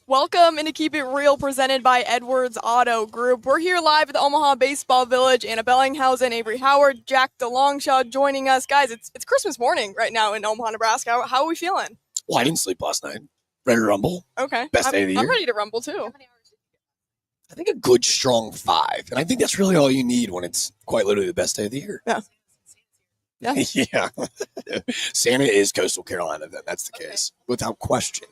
Welcome into Keep It Real, presented by Edwards Auto Group. We're here live at the Omaha Baseball Village. Anna Bellinghausen, Avery Howard, Jack DeLongchamps joining us. Guys, it's Christmas morning right now in Omaha, Nebraska. How are we feeling? Well, I didn't sleep last night. Ready to rumble? Okay. Best day of the year. I'm ready to rumble, too. I think a good, strong 5. And I think that's really all you need when it's quite literally the best day of the year. Yeah. Yeah. Santa is Coastal Carolina, then. That's the case. Without question.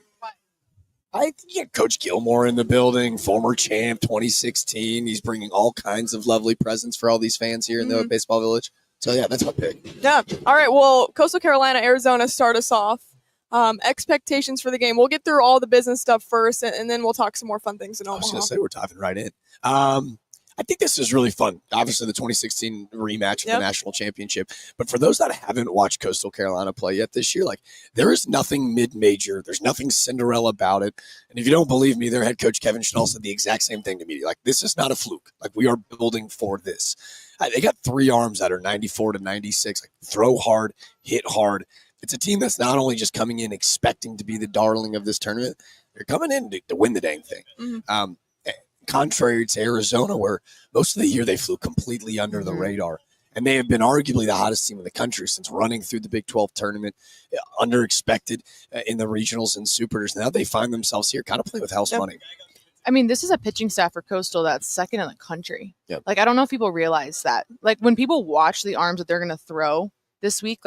I get Coach Gilmore in the building, former champ, 2016. He's bringing all kinds of lovely presents for all these fans here in the Baseball Village. So, yeah, that's my pick. Yeah. All right. Well, Coastal Carolina, Arizona start us off. Expectations for the game. We'll get through all the business stuff first, and then we'll talk some more fun things in Omaha. I was going to say, we're diving right in. I think this is really fun. Obviously, the 2016 rematch of the national championship. But for those that haven't watched Coastal Carolina play yet this year, there is nothing mid-major. There's nothing Cinderella about it. And if you don't believe me, their head coach, Kevin Schnall, said the exact same thing to me. This is not a fluke. We are building for this. They got 3 arms that are 94 to 96. Throw hard, hit hard. It's a team that's not only just coming in expecting to be the darling of this tournament, they're coming in to win the dang thing. Mm-hmm. Contrary to Arizona, where most of the year they flew completely under the radar. And they have been arguably the hottest team in the country since running through the Big 12 tournament, underexpected in the regionals and supers. Now they find themselves here kind of playing with house money. I mean, this is a pitching staff for Coastal that's second in the country. Yep. I don't know if people realize that. When people watch the arms that they're going to throw this week,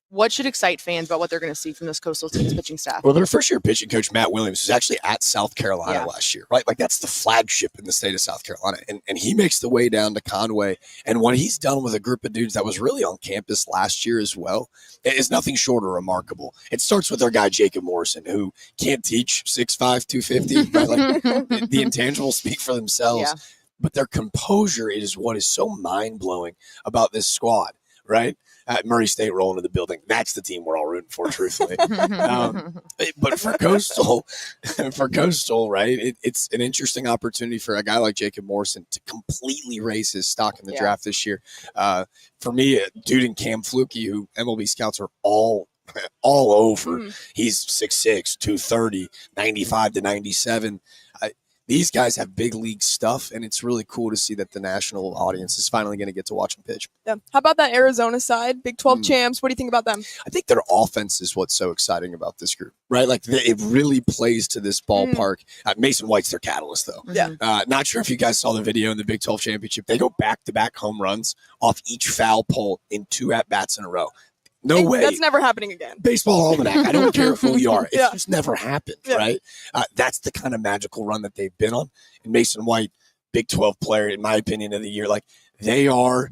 what should excite fans about what they're going to see from this Coastal team's pitching staff? Well, their first-year pitching coach, Matt Williams, was actually at South Carolina last year, right? That's the flagship in the state of South Carolina. And he makes the way down to Conway. And what he's done with a group of dudes that was really on campus last year as well is nothing short of remarkable. It starts with our guy, Jacob Morrison, who can't teach 6'5", 250. Right? The intangibles speak for themselves. Yeah. But their composure is what is so mind-blowing about this squad, right? Murray State rolling into the building. That's the team we're all rooting for, truthfully. But for Coastal, right, it's an interesting opportunity for a guy like Jacob Morrison to completely raise his stock in the draft this year. For me, a dude in Cam Flukie, who MLB scouts are all over. He's 6'6", 230, 95 to 97. These guys have big league stuff, and it's really cool to see that the national audience is finally going to get to watch them pitch. Yeah. How about that Arizona side? Big 12 champs. What do you think about them? I think their offense is what's so exciting about this group, right? It really plays to this ballpark. Mason White's their catalyst, though. Yeah. Not sure if you guys saw the video in the Big 12 championship. They go back-to-back home runs off each foul pole in 2 at-bats in a row. No way. That's never happening again. Baseball Almanac. I don't care who you are. It's just never happened, right? That's the kind of magical run that they've been on. And Mason White, Big 12 player, in my opinion, of the year. They are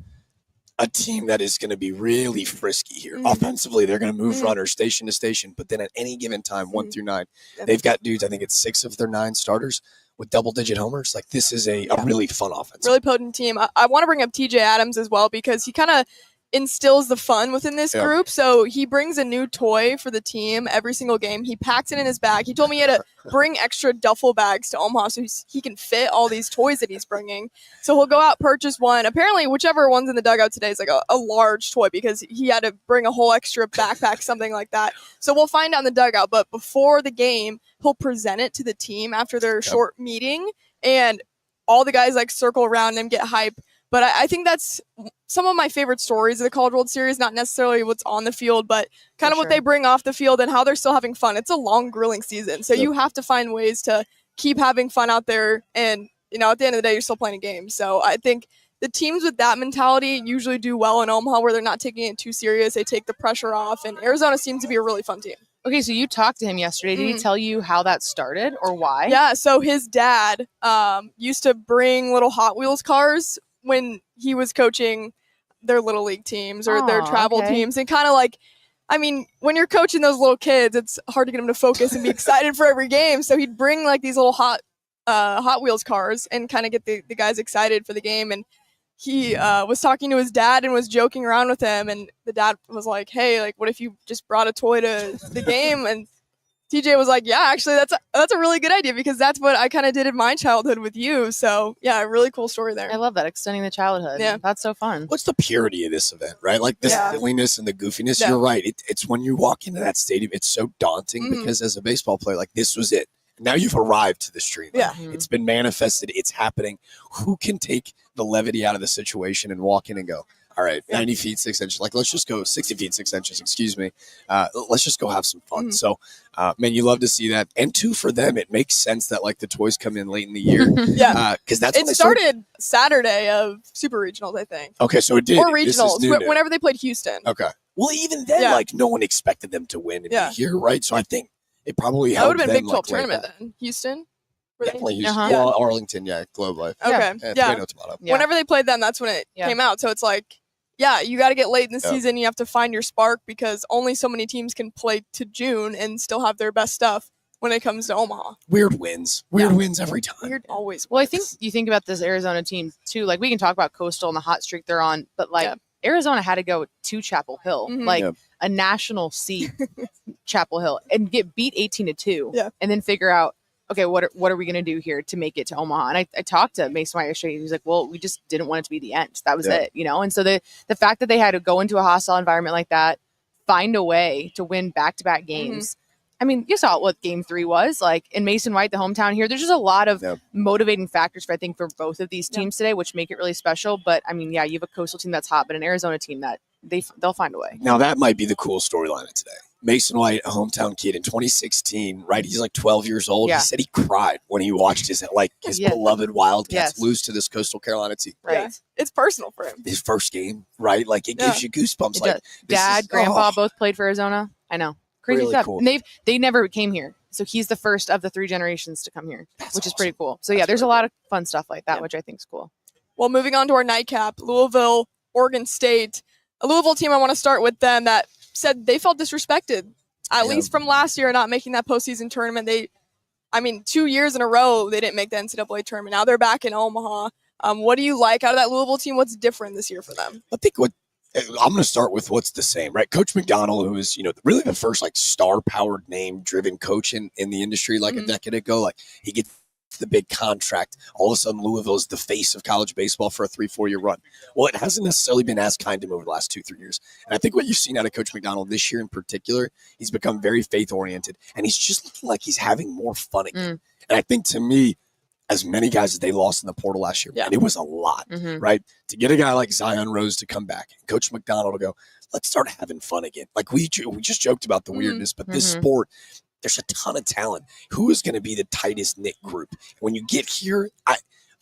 a team that is going to be really frisky here. Offensively, they're going to move runners station to station. But then at any given time, 1 through 9, they've got dudes, I think it's 6 of their 9 starters with double-digit homers. This is a really fun offense. Really potent team. I want to bring up TJ Adams as well because he kind of instills the fun within this group. So he brings a new toy for the team every single game. He packs it in his bag. He told me he had to bring extra duffel bags to Omaha so he can fit all these toys that he's bringing. So he'll go out, purchase one. Apparently, whichever one's in the dugout today is a large toy because he had to bring a whole extra backpack, something like that. So we'll find out in the dugout. But before the game, he'll present it to the team after their short meeting. And all the guys circle around him, get hype. But I think that's some of my favorite stories of the College World Series, not necessarily what's on the field, but kind of what they bring off the field and how they're still having fun. It's a long grilling season, so you have to find ways to keep having fun out there. And, at the end of the day, you're still playing a game. So I think the teams with that mentality usually do well in Omaha where they're not taking it too serious. They take the pressure off, and Arizona seems to be a really fun team. Okay, so you talked to him yesterday. Did he tell you how that started or why? Yeah, so his dad used to bring little Hot Wheels cars when he was coaching their little league teams or their travel teams, and kind of when you're coaching those little kids, it's hard to get them to focus and be excited for every game. So he'd bring these little Hot Wheels cars and kind of get the guys excited for the game. And he was talking to his dad and was joking around with him. And the dad was like, "Hey, what if you just brought a toy to the game?" And TJ was like, "Yeah, actually, that's a really good idea because that's what I kind of did in my childhood with you." So, yeah, a really cool story there. I love that, extending the childhood. Yeah. That's so fun. What's the purity of this event, right? The silliness and the goofiness. Yeah. You're right. It's when you walk into that stadium, it's so daunting because as a baseball player, this was it. Now you've arrived to this dream. Yeah. It's been manifested. It's happening. Who can take the levity out of the situation and walk in and go, all right, 90 feet, 6 inches. Like, let's just go 60 feet, 6 inches. Excuse me. Let's just go have some fun. So, man, you love to see that. And two, for them, it makes sense that like the toys come in late in the year. Yeah. Because that's when it started Saturday of Super Regionals, I think. Okay, so it did. Or Regionals, whenever they played Houston. Okay. Well, even then, like, no one expected them to win and be here, right? So I think it probably helped. That would have been them, Big 12 like, tournament then. Houston? Definitely Houston. Well, Arlington, Globe Life. Okay. Tomato, tomato. Whenever they played them, that's when it came out. So it's like, you got to get late in the season. You have to find your spark because only so many teams can play to June and still have their best stuff when it comes to Omaha. Weird wins. Weird wins every time. Weird always wins. Well, I think you think about this Arizona team, too. Like, we can talk about Coastal and the hot streak they're on, but, like, Arizona had to go to Chapel Hill, like a national seed, Chapel Hill, and get beat 18-2, and then figure out, okay, what are we going to do here to make it to Omaha? And I talked to Mason White yesterday. He was like, well, we just didn't want it to be the end. That was it, And so the fact that they had to go into a hostile environment like that, find a way to win back-to-back games. I mean, you saw what game 3 was like in Mason White, the hometown here. There's just a lot of motivating factors for both of these teams today, which make it really special. But I mean, you have a Coastal team that's hot, but an Arizona team that they'll find a way. Now that might be the cool storyline of today. Mason White, a hometown kid in 2016, right? He's like 12 years old. He said he cried when he watched his beloved Wildcats lose to this Coastal Carolina team. Right. Yeah. It's personal for him. His first game, right? Like it gives you goosebumps. Like Dad, Grandpa both played for Arizona. I know. Crazy really stuff. Cool. And they never came here. So he's the first of the 3 generations to come here, which is pretty cool. So there's a lot of fun stuff like that, which I think is cool. Well, moving on to our nightcap, Louisville, Oregon State. A Louisville team, I want to start with them that said they felt disrespected, at least from last year, not making that postseason tournament. 2 years in a row, they didn't make the NCAA tournament. Now they're back in Omaha. What do you like out of that Louisville team? What's different this year for them? I think I'm going to start with what's the same, right? Coach McDonald, who is, really the first like star-powered name-driven coach in the industry like a decade ago. Like he gets the big contract. All of a sudden, Louisville is the face of college baseball for a 3-4 year run. Well, it hasn't necessarily been as kind to him over the last 2-3 years. And I think what you've seen out of Coach McDonald this year in particular, he's become very faith-oriented, and he's just looking like he's having more fun again. And I think to me, as many guys as they lost in the portal last year, and it was a lot, right? To get a guy like Zion Rose to come back, and Coach McDonald to go, let's start having fun again. Like we just joked about the weirdness, but this sport, there's a ton of talent. Who is going to be the tightest knit group? When you get here, I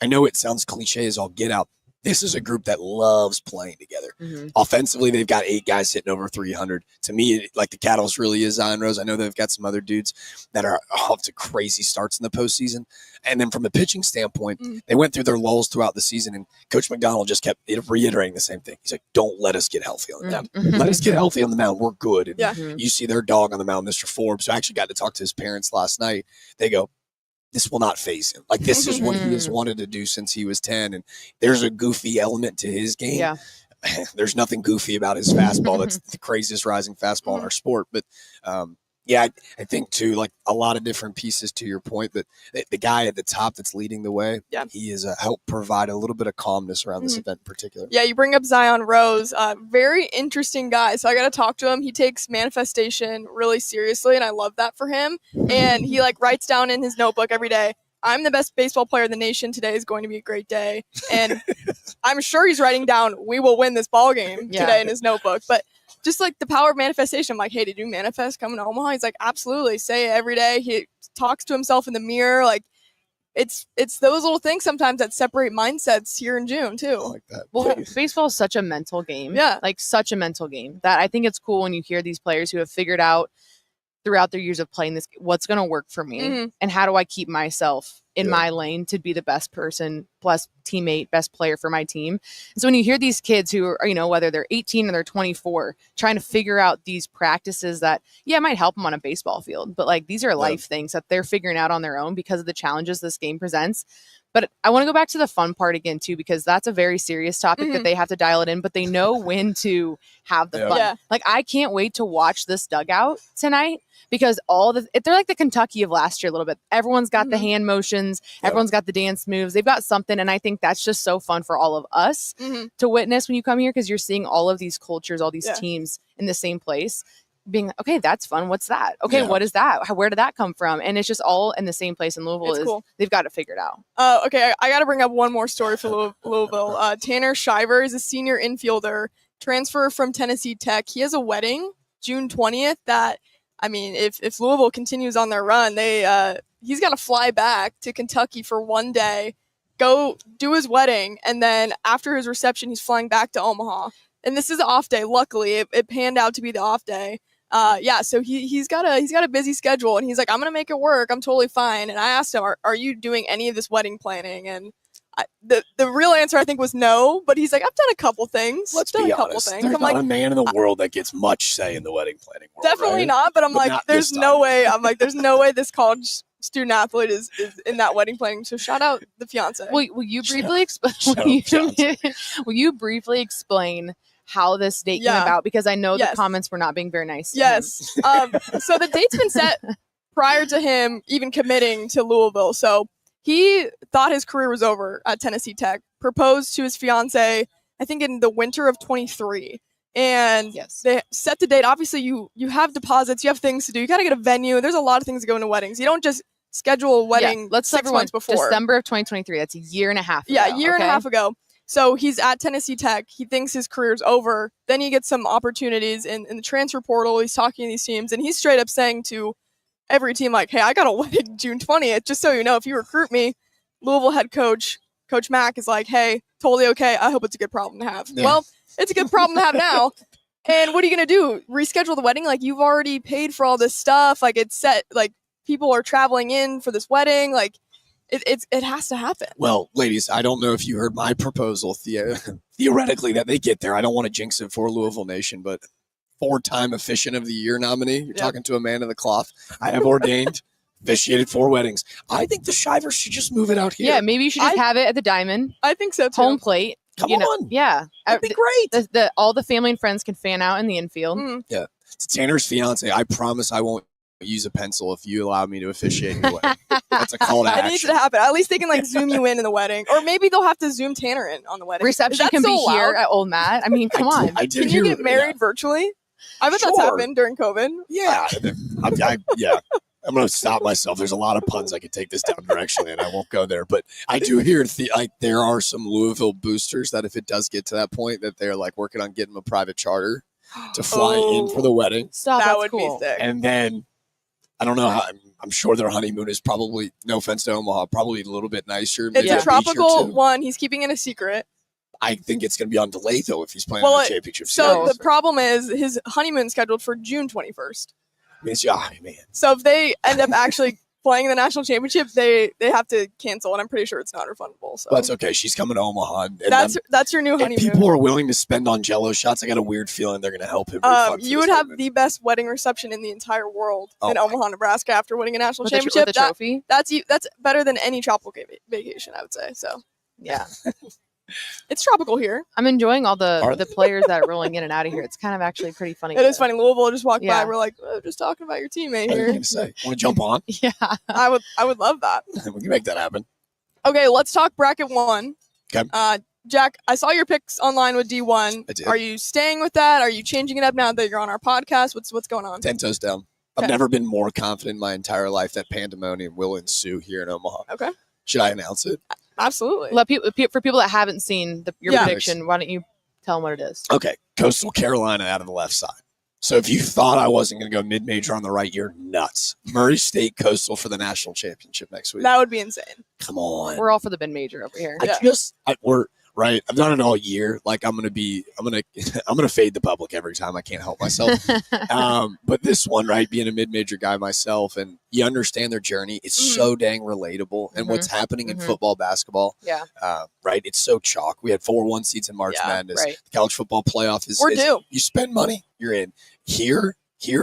know it sounds cliche as all get out. This is a group that loves playing together. Offensively, they've got 8 guys hitting over 300. To me, like the Catalyst really is Zion Rose. I know they've got some other dudes that are off to crazy starts in the postseason. And then from a pitching standpoint, they went through their lulls throughout the season, and Coach McDonald just kept reiterating the same thing. He's like, don't let us get healthy on the mound. Let us get healthy on the mound. We're good. And you see their dog on the mound, Mr. Forbes, who actually got to talk to his parents last night. They go, this will not faze him. Like, this is what he has wanted to do since he was 10. And there's a goofy element to his game. Yeah. There's nothing goofy about his fastball. That's the craziest rising fastball in our sport. But, I think, too, like a lot of different pieces to your point, but the guy at the top that's leading the way, he has helped provide a little bit of calmness around this event in particular. Yeah, you bring up Zion Rose, very interesting guy. So I got to talk to him. He takes manifestation really seriously, and I love that for him. And he writes down in his notebook every day, I'm the best baseball player in the nation. Today is going to be a great day. And I'm sure he's writing down, we will win this ball game today in his notebook. But just like the power of manifestation, I'm like, hey, did you manifest coming to Omaha? He's like, absolutely. Say it every day. He talks to himself in the mirror. Like, it's those little things sometimes that separate mindsets here in June too. I like that. Well, baseball is such a mental game. Yeah. Like such a mental game that I think it's cool when you hear these players who have figured out throughout their years of playing this, what's going to work for me and how do I keep myself in my lane to be the best person, plus teammate, best player for my team. And so when you hear these kids who are, whether they're 18 or they're 24, trying to figure out these practices that, might help them on a baseball field, but like these are life things that they're figuring out on their own because of the challenges this game presents. But I want to go back to the fun part again, too, because that's a very serious topic that they have to dial it in, but they know when to have the fun. Yeah. Like, I can't wait to watch this dugout tonight because they're like the Kentucky of last year a little bit. Everyone's got the hand motions. Everyone's got the dance moves. They've got something. And I think that's just so fun for all of us to witness when you come here because you're seeing all of these cultures, all these teams in the same place. being okay, that's fun. What's that? Okay, what is that? Where did that come from? And it's just all in the same place in Louisville. It's cool. They've got it figured out. Okay, I got to bring up one more story for Louisville. Tanner Shiver is a senior infielder, transfer from Tennessee Tech. He has a wedding June 20th that, I mean, if Louisville continues on their run, he's got to fly back to Kentucky for one day, go do his wedding, and then after his reception, he's flying back to Omaha. And this is an off day. Luckily, it panned out to be the off day. So he's got a busy schedule, and he's like, I'm gonna make it work. I'm totally fine. And I asked him, are you doing any of this wedding planning? And the real answer I think was no. But he's like, I've done a couple things. Let's be honest. There's not a man in the world that gets much say in the wedding planning world. Definitely not. But there's no way. There's no way this college student athlete is in that wedding planning. So shout out the fiance. Will you briefly explain? Will you briefly explain how this date came about, because I know the comments were not being very nice. Yes. So the date's been set prior to him even committing to Louisville. So he thought his career was over at Tennessee Tech, proposed to his fiance, I think in the winter of 23. And they set the date. Obviously, you have deposits, you have things to do. You got to get a venue. There's a lot of things that go into weddings. You don't just schedule a wedding let's 6 months before. December of 2023. That's a year and a half ago. Yeah, a year and a half ago. So he's at Tennessee Tech. He thinks his career's over. Then he gets some opportunities in the transfer portal. He's talking to these teams, and he's straight up saying to every team, like, hey, I got a wedding June 20th. Just so you know, if you recruit me, Louisville head coach, Coach Mack, is like, hey, totally okay. I hope it's a good problem to have. Yeah. Well, it's a good problem to have now. And what are you going to do? Reschedule the wedding? Like, you've already paid for all this stuff. Like, it's set. Like, people are traveling in for this wedding. Like, it has to happen. Well, ladies, I don't know if you heard my proposal theoretically that they get there. I don't want to jinx it for Louisville Nation, but 4-time Officiant of the Year nominee. You're talking to a man in the cloth. I have ordained, officiated 4 weddings. I think the Shivers should just move it out here. Yeah, maybe you should just have it at the Diamond. I think so too. Home plate. Come on. Yeah. That'd be great. All the family and friends can fan out in the infield. Mm. Yeah. To Tanner's fiance, I promise I won't use a pencil if you allow me to officiate your wedding. That's a call to action. It needs to happen. At least they can zoom you in the wedding, or maybe they'll have to zoom Tanner in on the wedding. Reception can be here at Old Matt. I mean, come on. Can you get married virtually? I bet that's happened during COVID. Yeah, I'm going to stop myself. There's a lot of puns I could take this down directionally, and I won't go there. But I do hear there are some Louisville boosters that if it does get to that point, that they're working on getting a private charter to fly in for the wedding. Stop. That would cool. be sick. And then I don't know how. I'm sure their honeymoon is probably, no offense to Omaha, probably a little bit nicer. It's a tropical one. He's keeping it a secret. I think it's going to be on delay, though, if he's playing on the championship series. So the problem is his honeymoon scheduled for June 21st. Man. So if they end up actually playing in the national championship, they have to cancel, and I'm pretty sure it's not refundable. So that's okay. She's coming to Omaha. And that's your new honeymoon. People are willing to spend on Jello shots. I got a weird feeling they're going to help him. You would have the best wedding reception in the entire world in Omaha, Nebraska, after winning a national championship. With the trophy. That's better than any tropical vacation, I would say. So yeah. It's tropical here. I'm enjoying all the players that are rolling in and out of here. It's kind of actually pretty funny. It is funny. Louisville just walked by. We're like, just talking about your teammate here. Want to jump on? Yeah. I would love that. We can make that happen. Okay, let's talk bracket 1. Okay. Jack, I saw your picks online with D1. I did. Are you staying with that? Are you changing it up now that you're on our podcast? What's going on? 10 toes down. Okay. I've never been more confident in my entire life that pandemonium will ensue here in Omaha. Okay. Should I announce it? Absolutely. For people that haven't seen your prediction, why don't you tell them what it is? Okay. Coastal Carolina out of the left side. So if you thought I wasn't going to go mid-major on the right, you're nuts. Murray State Coastal for the national championship next week. That would be insane. Come on. We're all for the mid-major over here. We're right. I've done it all year. I'm gonna fade the public every time. I can't help myself. But this one, right, being a mid-major guy myself, and you understand their journey. It's so dang relatable, and what's happening in football, basketball. Yeah. Right. It's so chalk. We had 4 1 seeds in March Madness. Right. The college football playoff is. We're due. You spend money, you're in. Here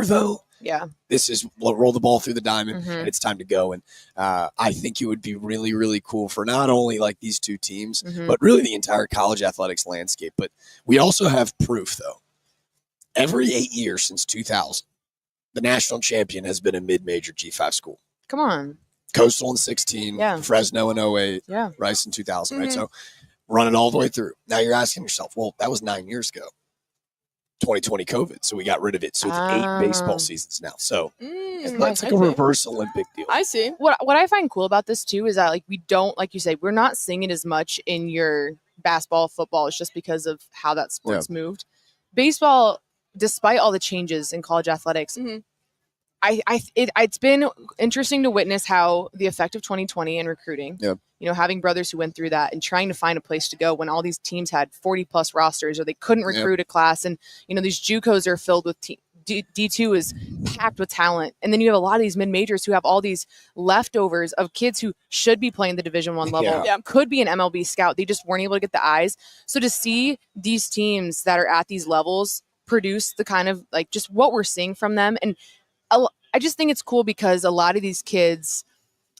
though. Yeah. This is roll the ball through the diamond, and it's time to go. And I think it would be really, really cool for not only these 2 teams, but really the entire college athletics landscape. But we also have proof, though. Every 8 years since 2000, the national champion has been a mid-major G5 school. Come on. Coastal in 16, Fresno in 08, Rice in 2000, right? So run it all the way through. Now you're asking yourself, well, that was 9 years ago. 2020 COVID, so we got rid of it. So it's 8 baseball seasons now. So it's like a reverse Olympic deal. I see. What I find cool about this too is that like we don't, like you say, we're not seeing it as much in your basketball, football. It's just because of how that sport's moved. Baseball, despite all the changes in college athletics, it's been interesting to witness how the effect of 2020 and recruiting, having brothers who went through that and trying to find a place to go when all these teams had 40 plus rosters or they couldn't recruit a class. And, these JUCOs are filled with D2 is packed with talent. And then you have a lot of these mid-majors who have all these leftovers of kids who should be playing the Division I level, could be an MLB scout. They just weren't able to get the eyes. So to see these teams that are at these levels produce the kind of like just what we're seeing from them. And I just think it's cool because a lot of these kids,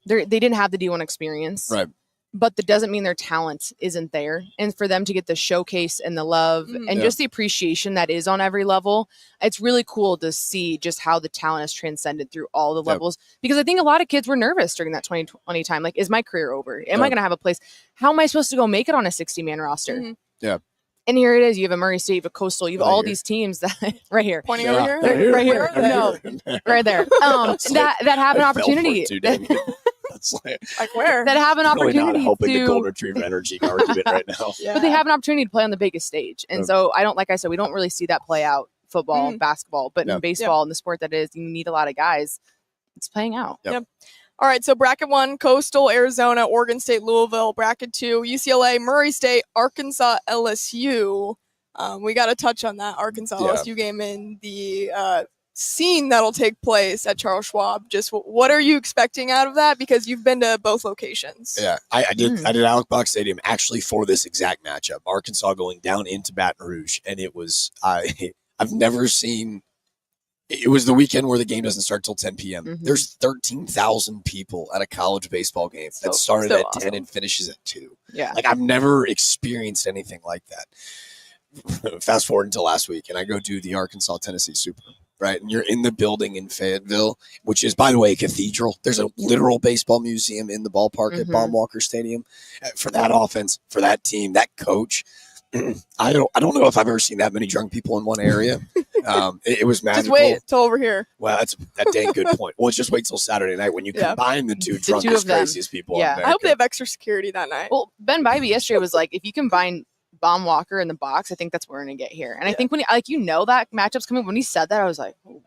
they didn't have the D1 experience, right? But that doesn't mean their talent isn't there. And for them to get the showcase and the love and just the appreciation that is on every level, it's really cool to see just how the talent has transcended through all the levels. Because I think a lot of kids were nervous during that 2020 time. Like, is my career over? Am I going to have a place? How am I supposed to go make it on a 60-man roster? Yeah. And here it is. You have a Murray State, you have a Coastal, you have all these teams that right here. Pointing over here? Right here. No, right there. That have an opportunity. Like where? That have an opportunity really not helping to the Golden Retriever energy argument right now. But they have an opportunity to play on the biggest stage. And so like I said, we don't really see that play out football, basketball, but in baseball and the sport that is, you need a lot of guys. It's playing out. Yep. All right, so bracket 1, Coastal, Arizona, Oregon State, Louisville. Bracket 2, UCLA, Murray State, Arkansas, LSU. We got to touch on that Arkansas LSU game in the scene that'll take place at Charles Schwab. Just what are you expecting out of that? Because you've been to both locations. Yeah, I did. I did Alec Box Stadium actually for this exact matchup. Arkansas going down into Baton Rouge, and it was I've never seen. It was the weekend where the game doesn't start till 10 p.m. There's 13,000 people at a college baseball game that started at 10 and finishes at 2. Yeah. Like, I've never experienced anything like that. Fast forward until last week, and I go do the Arkansas-Tennessee Super, right? And you're in the building in Fayetteville, which is, by the way, a cathedral. There's a literal baseball museum in the ballpark at Baum-Walker Stadium. For that offense, for that team, that coach, I don't know if I've ever seen that many drunk people in one area. It was magical. Just wait till over here. Well, that's a dang good point. Well, just wait till Saturday night when you combine the two drunkest, craziest people. Yeah. I hope they have extra security that night. Well, Ben Bybee yesterday was like, if you combine Baum-Walker in the box, I think that's what we're going to get here. And I think when that matchup's coming, when he said that, I was like, oh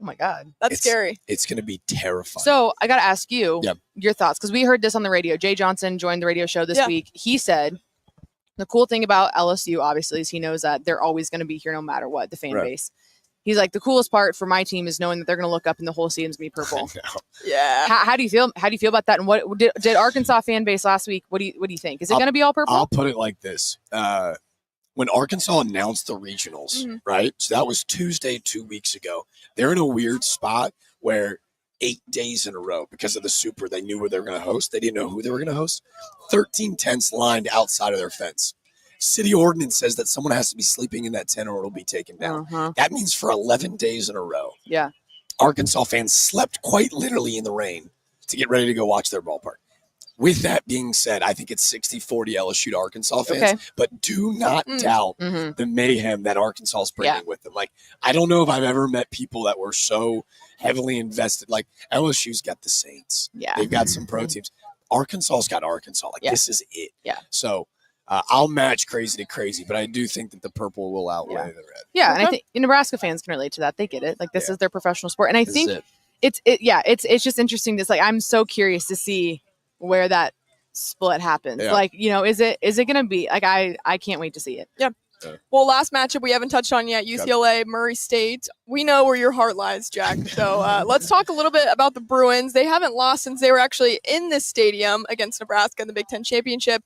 my God. That's scary. It's going to be terrifying. So I got to ask you your thoughts, because we heard this on the radio. Jay Johnson joined the radio show this week. He said, the cool thing about LSU, obviously, is he knows that they're always going to be here no matter what, the fan base. He's like, the coolest part for my team is knowing that they're going to look up and the whole stadium's going to be purple. Yeah. How do you feel? How do you feel about that? And what did Arkansas fan base last week? What do you think? Is it going to be all purple? I'll put it like this. When Arkansas announced the regionals, right? So that was Tuesday 2 weeks ago. They're in a weird spot where 8 days in a row, because of the Super, they knew where they were going to host. They didn't know who they were going to host. 13 tents lined outside of their fence. City ordinance says that someone has to be sleeping in that tent or it'll be taken down. That means for 11 days in a row. Yeah. Arkansas fans slept quite literally in the rain to get ready to go watch their ballpark. With that being said, I think it's 60-40 LSU to Arkansas fans, but do not doubt the mayhem that Arkansas is bringing with them. Like, I don't know if I've ever met people that were so heavily invested. Like, LSU's got the Saints. Yeah. They've got some pro teams. Arkansas's got Arkansas. Like, this is it. Yeah. So I'll match crazy to crazy, but I do think that the purple will outweigh the red. Yeah, and I think Nebraska fans can relate to that. They get it. Like, this is their professional sport. And I think it's just interesting. This, like, I'm so curious to see where that split happens. Like, is it going to be like, I can't wait to see it. Yeah. Well, last matchup we haven't touched on yet, UCLA, Murray State. We know where your heart lies, Jack. So let's talk a little bit about the Bruins. They haven't lost since they were actually in this stadium against Nebraska in the Big Ten Championship.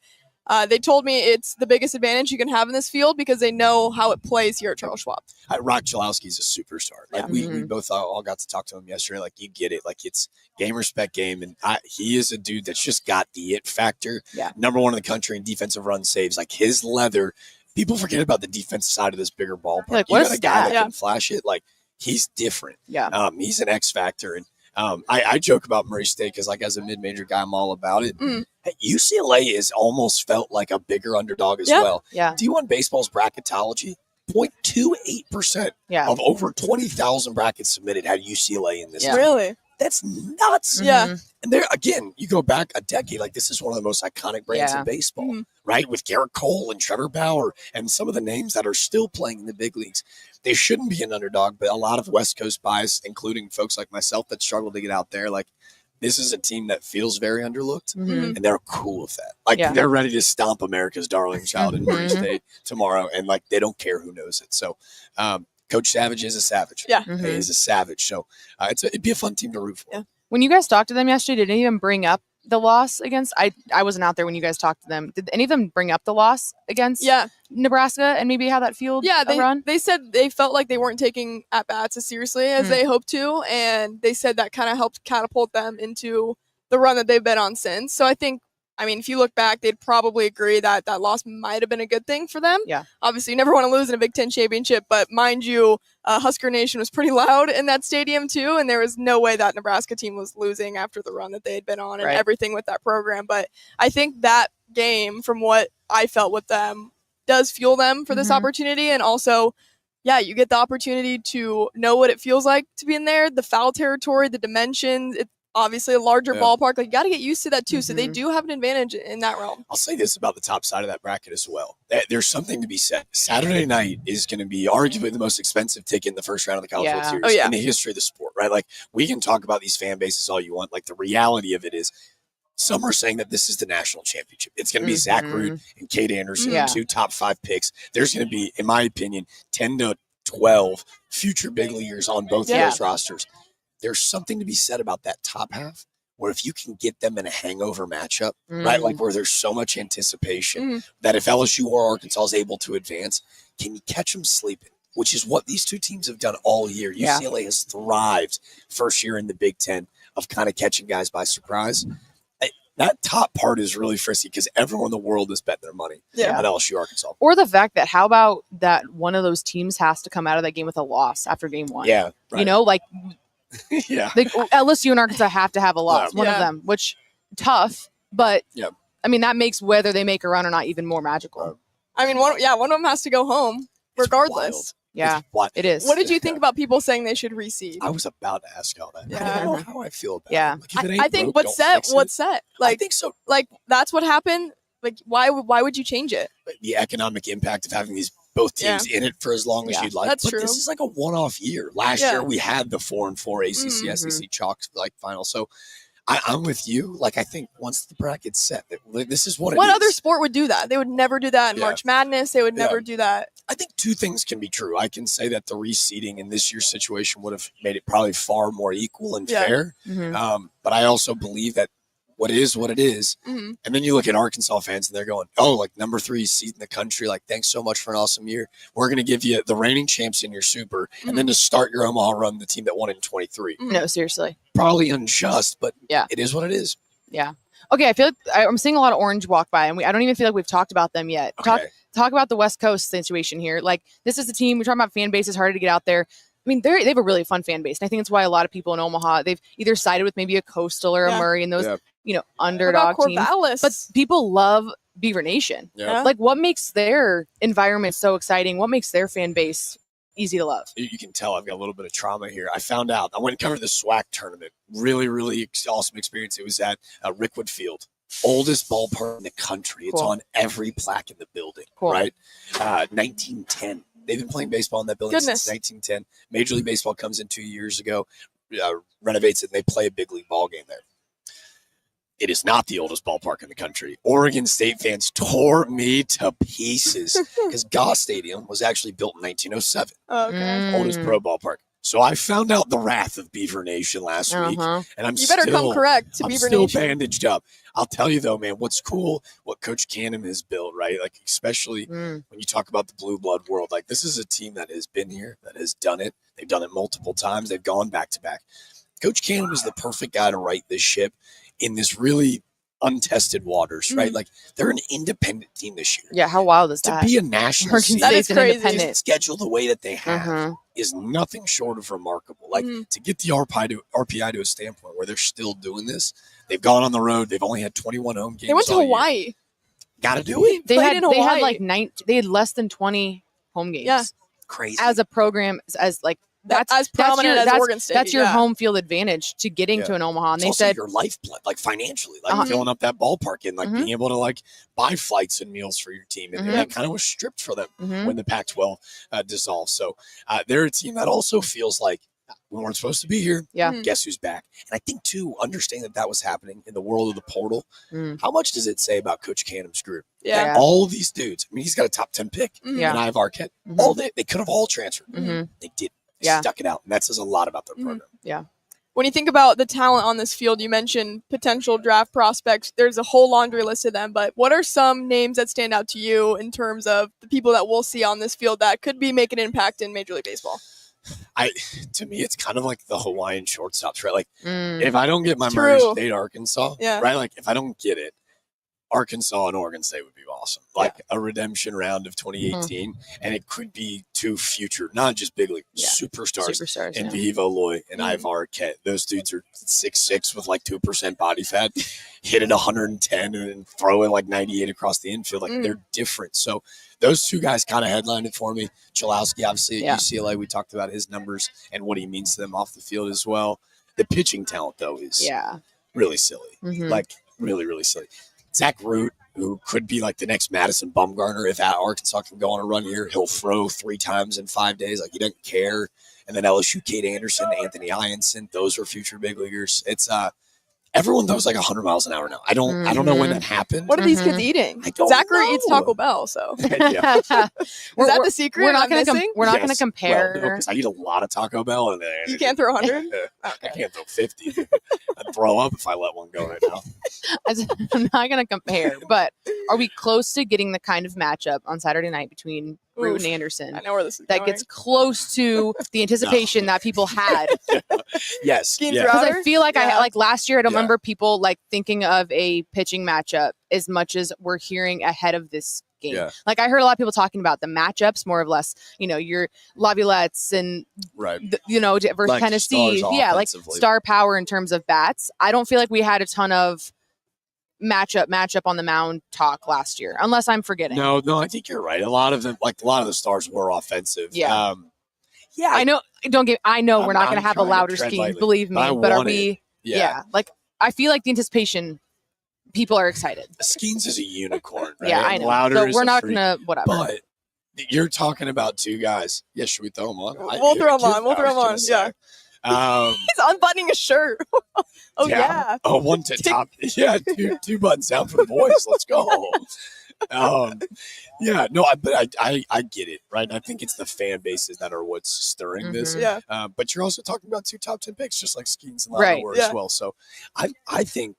They told me it's the biggest advantage you can have in this field because they know how it plays here at Charles Schwab. Rock Chalowski's a superstar. Like we both all got to talk to him yesterday. Like, you get it. Like, it's game, respect, game. And he is a dude that's just got the it factor. Yeah. Number 1 in the country in defensive run saves. Like, his leather. People forget about the defensive side of this bigger ballpark. Like, you got a guy that can flash it. Like, he's different. Yeah. He's an X factor. And I joke about Murray State because, like, as a mid-major guy, I'm all about it. UCLA is almost felt like a bigger underdog as well. Yeah. D1 baseball's bracketology 0.28% of over 20,000 brackets submitted had UCLA in this. Yeah. Really? That's nuts. Yeah. And there, again, you go back a decade, like this is one of the most iconic brands in baseball, right? With Garrett Cole and Trevor Bauer and some of the names that are still playing in the big leagues. They shouldn't be an underdog, but a lot of West Coast bias, including folks like myself that struggle to get out there, like this is a team that feels very underlooked, and they're cool with that. Like they're ready to stomp America's darling child in Murray State tomorrow, and like they don't care who knows it. So, Coach Savage is a savage. Yeah, he is a savage. So it'd be a fun team to root for. Yeah. When you guys talked to them yesterday, did any of them bring up the loss against? I wasn't out there when you guys talked to them. Did any of them bring up the loss against Nebraska and maybe how that fueled a run? They said they felt like they weren't taking at bats as seriously as they hoped to, and they said that kind of helped catapult them into the run that they've been on since. So I think, I mean, if you look back, they'd probably agree that that loss might have been a good thing for them. Yeah. Obviously, you never want to lose in a Big Ten championship, but mind you, Husker Nation was pretty loud in that stadium too, and there was no way that Nebraska team was losing after the run that they had been on and everything with that program. But I think that game, from what I felt with them, does fuel them for this opportunity. And also, you get the opportunity to know what it feels like to be in there, the foul territory, the dimensions. It's obviously a larger ballpark. Like, you got to get used to that too. So they do have an advantage in that realm. I'll say this about the top side of that bracket as well. There's something to be said. Saturday night is going to be arguably the most expensive ticket in the first round of the College World Series in the history of the sport, right? Like, we can talk about these fan bases all you want. Like, the reality of it is, some are saying that this is the national championship. It's going to be Zach Root and Kate Anderson, 2 top 5 picks. There's going to be, in my opinion, 10 to 12 future big leaguers on both of those rosters. There's something to be said about that top half, where if you can get them in a hangover matchup, right, like where there's so much anticipation that if LSU or Arkansas is able to advance, can you catch them sleeping? Which is what these two teams have done all year. UCLA has thrived first year in the Big Ten of kind of catching guys by surprise. That top part is really frisky because everyone in the world is betting their money on LSU, Arkansas. Or the fact that how about that one of those teams has to come out of that game with a loss after game 1? Yeah. Right. You know, like LSU and Arkansas have to have a loss, one of them, which tough, but I mean, that makes whether they make a run or not even more magical. I mean, one of them has to go home regardless. Yeah, it is. What did you think about people saying they should reseed? I was about to ask all that. I don't know how I feel about it. Like, I think what's set. Like, I think so. Like, that's what happened. Like, why would you change it? The economic impact of having these both teams in it for as long as you'd like. That's but true. This is like a one-off year. Last year we had the 4-4 ACC SEC chalk like final. So I'm with you. Like, I think once the bracket's set, this is what other sport would do that? They would never do that in March Madness. They would never do that. I think 2 things can be true. I can say that the reseeding in this year's situation would have made it probably far more equal and fair. But I also believe that what it is. And then you look at Arkansas fans and they're going, oh, like number 3 seed in the country. Like, thanks so much for an awesome year. We're going to give you the reigning champs in your super. And then to start your Omaha run, the team that won in 23. No, seriously. Probably unjust, but it is what it is. Yeah. Okay. I feel like I'm seeing a lot of orange walk by, and I don't even feel like we've talked about them yet. Okay. Talk about the West Coast situation here. Like, this is a team, we're talking about fan base, it's harder to get out there. I mean, they have a really fun fan base. And I think that's why a lot of people in Omaha, they've either sided with maybe a Coastal or a Murray and those, underdog teams. But people love Beaver Nation. Like, what makes their environment so exciting? What makes their fan base easy to love? You can tell I've got a little bit of trauma here. I found out. I went and covered the SWAC tournament. Really, really awesome experience. It was at Rickwood Field. Oldest ballpark in the country. It's on every plaque in the building, right? 1910. They've been playing baseball in that building since 1910. Major League Baseball comes in 2 years ago, renovates it, and they play a big league ball game there. It is not the oldest ballpark in the country. Oregon State fans tore me to pieces because Goss Stadium was actually built in 1907. Oldest pro ballpark. So I found out the wrath of Beaver Nation last week, and you better come correct to Beaver Nation. I'm still bandaged up. I'll tell you though, man, what's cool, what Coach Canham has built, right? Like, especially when you talk about the blue blood world, like, this is a team that has been here, that has done it. They've done it multiple times. They've gone back to back. Coach Canham is the perfect guy to right this ship in this really untested waters, right? Like, they're an independent team this year. Yeah, how wild is that? To be a national team, that is crazy. Schedule the way that they have is nothing short of remarkable. Like, to get the RPI to a standpoint where they're still doing this, they've gone on the road. They've only had 21 home games. They went to Hawaii. Got to do it. They had like they had less than 20 home games. Yeah. Crazy. As a program, as like that's as prominent as Oregon State. That's your home field advantage to getting to an Omaha. And it's they said your lifeblood, like financially, like filling up that ballpark and like being able to like buy flights and meals for your team. And that kind of was stripped for them when the Pac-12 dissolved. So they're a team that also feels like we weren't supposed to be here. Yeah. Guess who's back? And I think too, understanding that was happening in the world of the portal. How much does it say about Coach Canham's group? Yeah. All of these dudes. I mean, he's got a top 10 pick. And Avarie. All they could have all transferred. They didn't. Stuck it out. And that says a lot about their program. Yeah. When you think about the talent on this field, you mentioned potential draft prospects. There's a whole laundry list of them, but what are some names that stand out to you in terms of the people that we'll see on this field that could be making an impact in Major League Baseball? To me, it's kind of like the Hawaiian shortstops, right? Like, if I don't get my Murray State, Arkansas, right? Like, if I don't get it, Arkansas and Oregon State would be awesome. Like a redemption round of 2018, and it could be two future, not just big league superstars and Vivo Loy and Ivar Ket. Those dudes are 6'6" with like 2% body fat, hit it 110 and throw it like 98 across the infield. Like they're different. So those two guys kind of headlined it for me. Chalowski, obviously at UCLA, we talked about his numbers and what he means to them off the field as well. The pitching talent though is really silly, like really, really silly. Zach Root, who could be like the next Madison Bumgarner. If Arkansas can go on a run here, he'll throw 3 times in 5 days. Like, he doesn't care. And then LSU, Kate Anderson, Anthony Ianson, those are future big leaguers. It's everyone throws like 100 miles an hour now. I don't know when that happened. What are these kids eating? Zachary eats Taco Bell, so is that the secret? We're not going to compare. Well, no, because I eat a lot of Taco Bell, and you can't throw 100. I can't throw 50. I'd throw up if I let one go right now. I'm not going to compare, but are we close to getting the kind of matchup on Saturday night between Root and Anderson? I know where this is that going. Gets close to the anticipation that people had. Yes, because I feel like I like last year. I don't remember people like thinking of a pitching matchup as much as we're hearing ahead of this game. Yeah. Like I heard a lot of people talking about the matchups, more or less. You know, your Laviolettes and versus like Tennessee. Yeah, like star power in terms of bats. I don't feel like we had a ton of matchup on the mound talk last year, unless I'm forgetting. No, I think you're right. A lot of them, like a lot of the stars, were offensive. Yeah, I know. I know we're not going to have a louder scheme, believe me. But are we? Yeah, like I feel like the anticipation. People are excited. Skeens is a unicorn, right? Yeah, I know. Louder so we're not going to whatever. But you're talking about two guys. Yeah, should we throw them on? We'll throw them on. We'll throw them on. Yeah. He's unbuttoning a shirt. Yeah. Oh, one to top. Yeah, two buttons down for the boys. Let's go. But I get it, right? I think it's the fan bases that are what's stirring this. Yeah. But you're also talking about 2 top 10 picks, just like Skeens and Lava were as well. So I think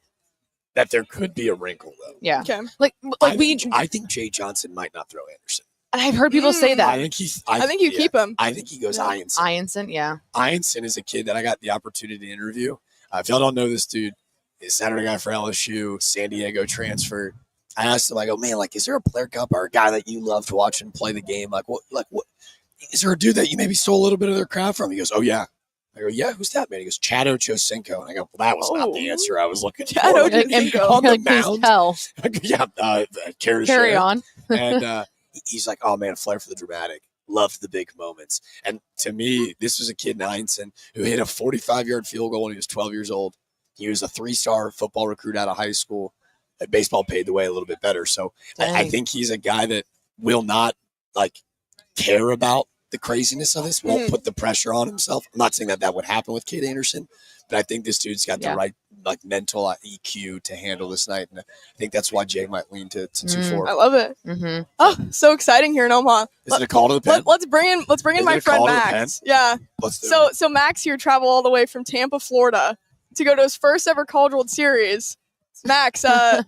that there could be a wrinkle though. Yeah. Okay. I think Jay Johnson might not throw Anderson. And I've heard people say that. I think you keep him. I think he goes Ianson. Ianson, yeah. Ianson is a kid that I got the opportunity to interview. If y'all don't know this dude, he's a Saturday guy for LSU, San Diego transferred. I asked him, I go, man, like, is there a player cup or a guy that you love to watch and play the game? Like, what? Is there a dude that you maybe stole a little bit of their craft from? He goes, oh, yeah. I go, yeah, who's that, man? He goes, Chad Ochocinco. And I go, well, that was not the answer I was looking for. Chad Ochocinco. On the mound. Carry on. And he's like, oh, man, flair for the dramatic. Loved the big moments. And to me, this was a kid in Ianson who hit a 45-yard field goal when he was 12 years old. He was a 3-star football recruit out of high school. Baseball paid the way a little bit better. So I think he's a guy that will not, like, care about the craziness of this, won't put the pressure on himself. I'm not saying that would happen with Kate Anderson, but I think this dude's got the right like mental EQ to handle this night, and I think that's why Jay might lean to 2-4. I love it. Oh, so exciting here in Omaha. Is it a call to the pen? Let's bring in my friend Max. Yeah. So Max here traveled all the way from Tampa, Florida, to go to his first ever College World Series. Max,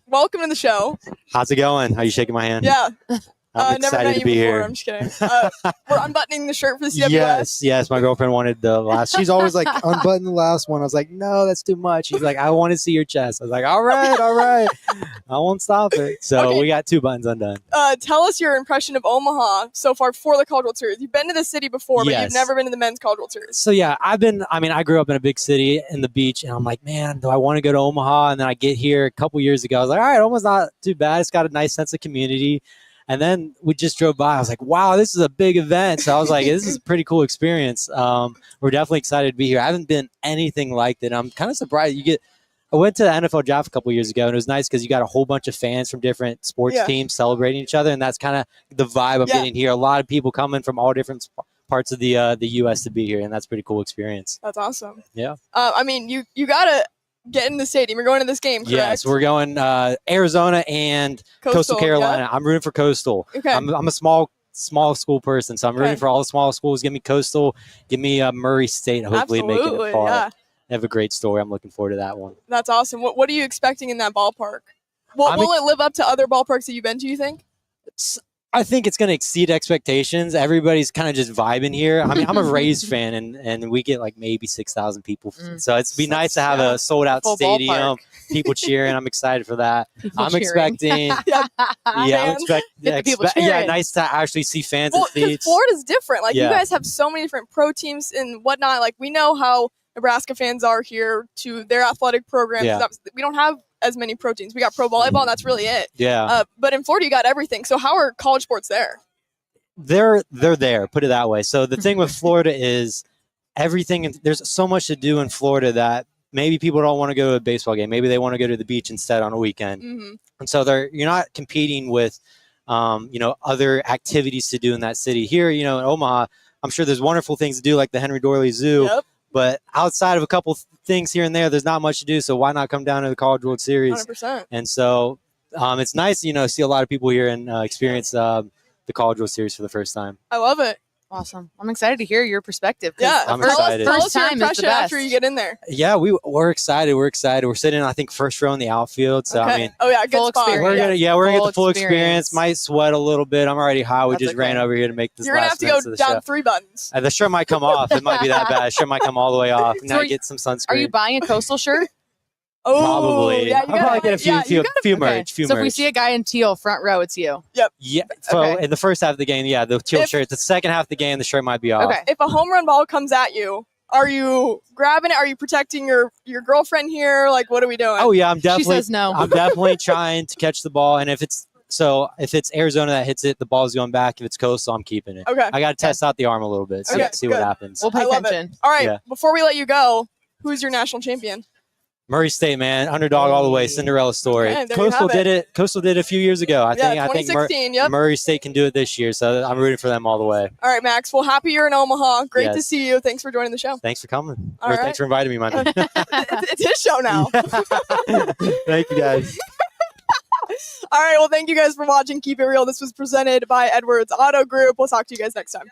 welcome to the show. How's it going? Are you shaking my hand? Yeah. I'm excited to be here. I'm just kidding. We're unbuttoning the shirt for the CWS. Yes. My girlfriend wanted the last. She's always like, unbutton the last one. I was like, no, that's too much. She's like, I want to see your chest. I was like, all right. I won't stop it. So we got 2 buttons undone. Tell us your impression of Omaha so far for the College World Series. You've been to the city before, but you've never been to the men's College World Series. So yeah, I grew up in a big city in the beach, and I'm like, man, do I want to go to Omaha? And then I get here a couple years ago. I was like, all right, Omaha's not too bad. It's got a nice sense of community. And then we just drove by. I was like, wow, this is a big event. So I was like, this is a pretty cool experience. We're definitely excited to be here. I haven't been anything like that. I'm kind of surprised. I went to the NFL draft a couple years ago, and it was nice because you got a whole bunch of fans from different sports teams celebrating each other, and that's kind of the vibe I'm getting here. A lot of people coming from all different parts of the U.S. to be here, and that's a pretty cool experience. That's awesome. Yeah. I mean, you got to get in the stadium. You're going to this game, correct? Yes, we're going Arizona and Coastal Carolina. Yeah. I'm rooting for Coastal. Okay. I'm a small school person, so I'm rooting for all the small schools. Give me Coastal. Give me Murray State. Hopefully making it far. Yeah. They have a great story. I'm looking forward to that one. That's awesome. What are you expecting in that ballpark? Will it live up to other ballparks that you've been to, you think? I think it's going to exceed expectations. Everybody's kind of just vibing here. I mean, I'm a Rays fan, and we get like maybe 6,000 people. So it'd be nice to have a sold-out stadium, people cheering. I'm excited for that. I'm expecting nice to actually see fans in seats. Florida's different. Like, you guys have so many different pro teams and whatnot. Like, we know how Nebraska fans are here to their athletic programs. Yeah. We don't have as many pro teams. We got pro volleyball, and that's really it. Yeah. But in Florida, you got everything. So how are college sports there? They're there, put it that way. So the thing with Florida is everything. There's so much to do in Florida that maybe people don't want to go to a baseball game. Maybe they want to go to the beach instead on a weekend. Mm-hmm. And so you're not competing with, other activities to do in that city. Here, in Omaha, I'm sure there's wonderful things to do like the Henry Doorly Zoo. Yep. But outside of a couple things here and there's not much to do. So why not come down to the College World Series? 100%. And so it's nice, see a lot of people here and experience the College World Series for the first time. I love it. Awesome. I'm excited to hear your perspective. Yeah, I'm excited. First time is the best. After you get in there. Yeah, we're excited. We're sitting, I think, first row in the outfield. So I mean, good spot. We're gonna get the full experience. Might sweat a little bit. I'm already hot. We just ran over here to make this. You're gonna have to go down 3 buttons. The shirt might come off. It might be that bad. The shirt might come all the way off. Now get some sunscreen. Are you buying a Coastal shirt? Oh, probably. Yeah, I'll probably get a few merch. So if we see a guy in teal front row, it's you. Yep. Yeah. So in the first half of the game, the teal shirt. The second half of the game, the shirt might be off. Okay. If a home run ball comes at you, are you grabbing it? Are you protecting your girlfriend here? Like, what are we doing? Oh yeah, I'm definitely. She says no. I'm definitely trying to catch the ball, and if it's Arizona that hits it, the ball's going back. If it's Coastal, I'm keeping it. Okay. I got to test out the arm a little bit, see what happens. We'll pay attention. All right. Yeah. Before we let you go, who's your national champion? Murray State, man, underdog all the way, Cinderella story. Okay, Coastal did it. Coastal did it a few years ago. I think Murray State can do it this year, so I'm rooting for them all the way. All right, Max. Well, happy you're in Omaha. Great to see you. Thanks for joining the show. Thanks for coming. Thanks for inviting me, man. It's his show now. Thank you, guys. All right. Well, thank you guys for watching. Keep It Real. This was presented by Edwards Auto Group. We'll talk to you guys next time.